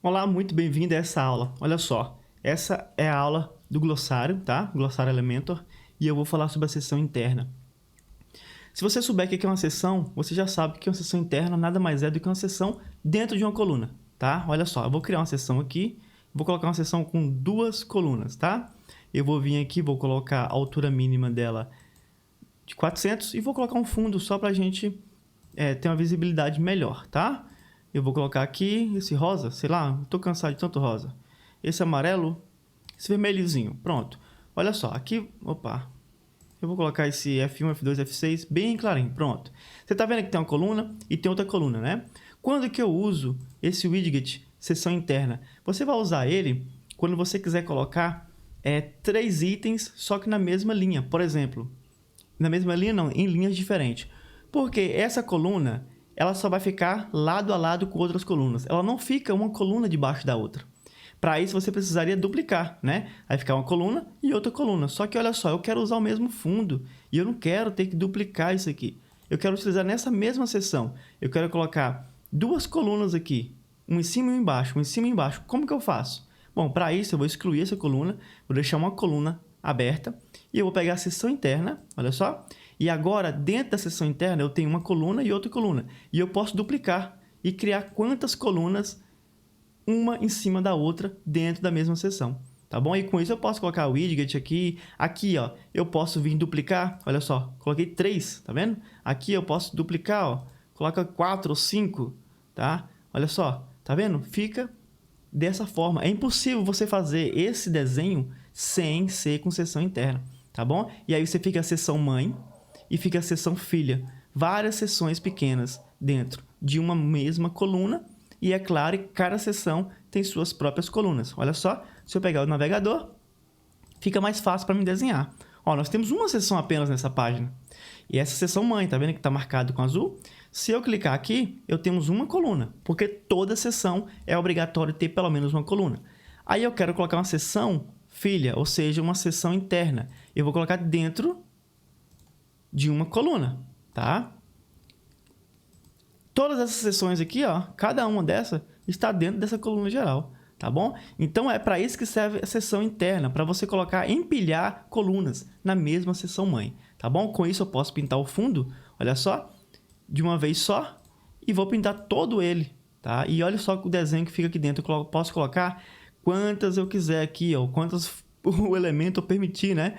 Olá, muito bem-vindo a essa aula. Olha só, essa é a aula do glossário, tá? Glossário Elementor, e eu vou falar sobre a seção interna. Se você souber o que é uma seção, você já sabe que uma seção interna nada mais é do que uma seção dentro de uma coluna, tá? Olha só, eu vou criar uma seção aqui, vou colocar uma seção com duas colunas, tá? Eu vou vir aqui, vou colocar a altura mínima dela de 400 e vou colocar um fundo só para a gente ter uma visibilidade melhor, tá? Eu vou colocar aqui esse rosa, sei lá, tô cansado de tanto rosa. Esse amarelo, esse vermelhozinho, pronto. Olha só, aqui, opa, eu vou colocar esse F1, F2, F6 bem clarinho, pronto. Você tá vendo que tem uma coluna e tem outra coluna, né? Quando que eu uso esse widget seção interna? Você vai usar ele quando você quiser colocar 3 itens, só que na mesma linha. Por exemplo, na mesma linha não, em linhas diferentes. Porque essa coluna, ela só vai ficar lado a lado com outras colunas. Ela não fica uma coluna debaixo da outra. Para isso, você precisaria duplicar, né? Aí ficar uma coluna e outra coluna. Só que, olha só, eu quero usar o mesmo fundo e eu não quero ter que duplicar isso aqui. Eu quero utilizar nessa mesma seção. Eu quero colocar duas colunas aqui, um em cima e um embaixo, um em cima e embaixo. Como que eu faço? Bom, para isso, eu vou excluir essa coluna, vou deixar uma coluna aberta e eu vou pegar a seção interna, olha só. E agora, dentro da seção interna, eu tenho uma coluna e outra coluna. E eu posso duplicar e criar quantas colunas, uma em cima da outra, dentro da mesma seção. Tá bom? E com isso eu posso colocar o widget aqui. Aqui, ó, eu posso vir duplicar. Olha só, coloquei 3, tá vendo? Aqui eu posso duplicar, ó. Coloca 4 ou 5, tá? Olha só, tá vendo? Fica dessa forma. É impossível você fazer esse desenho sem ser com seção interna, tá bom? E aí você fica a seção mãe e fica a seção filha. Várias seções pequenas dentro de uma mesma coluna. E é claro que cada seção tem suas próprias colunas. Olha só, se eu pegar o navegador, fica mais fácil para mim desenhar. Ó, nós temos uma seção apenas nessa página. E essa seção mãe, tá vendo que está marcado com azul? Se eu clicar aqui, eu temos uma coluna, porque toda seção é obrigatório ter pelo menos uma coluna. Aí eu quero colocar uma seção filha, ou seja, uma seção interna. Eu vou colocar dentro de uma coluna, tá? Todas essas seções aqui, ó, cada uma dessa está dentro dessa coluna geral, tá bom? Então é para isso que serve a seção interna, para você colocar, empilhar colunas na mesma seção mãe, tá bom? Com isso eu posso pintar o fundo, olha só, de uma vez só e vou pintar todo ele, tá? E olha só o desenho que fica aqui dentro, eu posso colocar quantas eu quiser aqui, ó, quantas o elemento eu permitir, né?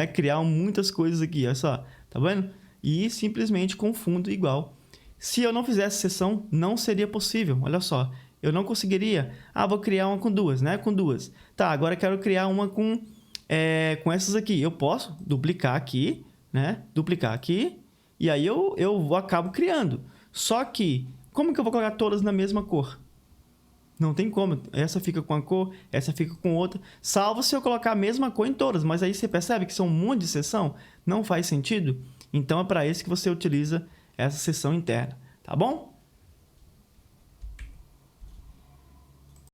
Criar muitas coisas aqui, olha só, tá vendo? E simplesmente com fundo igual. Se eu não fizesse seção, não seria possível. Olha só, eu não conseguiria. Ah, vou criar uma com duas, né? Com duas. Tá, agora eu quero criar uma com essas aqui. Eu posso duplicar aqui, né? Duplicar aqui. E aí eu acabo criando. Só que, como que eu vou colocar todas na mesma cor? Não tem como. Essa fica com a cor, essa fica com outra. Salvo se eu colocar a mesma cor em todas. Mas aí você percebe que são um monte de seção? Não faz sentido? Então é para isso que você utiliza essa seção interna, tá bom?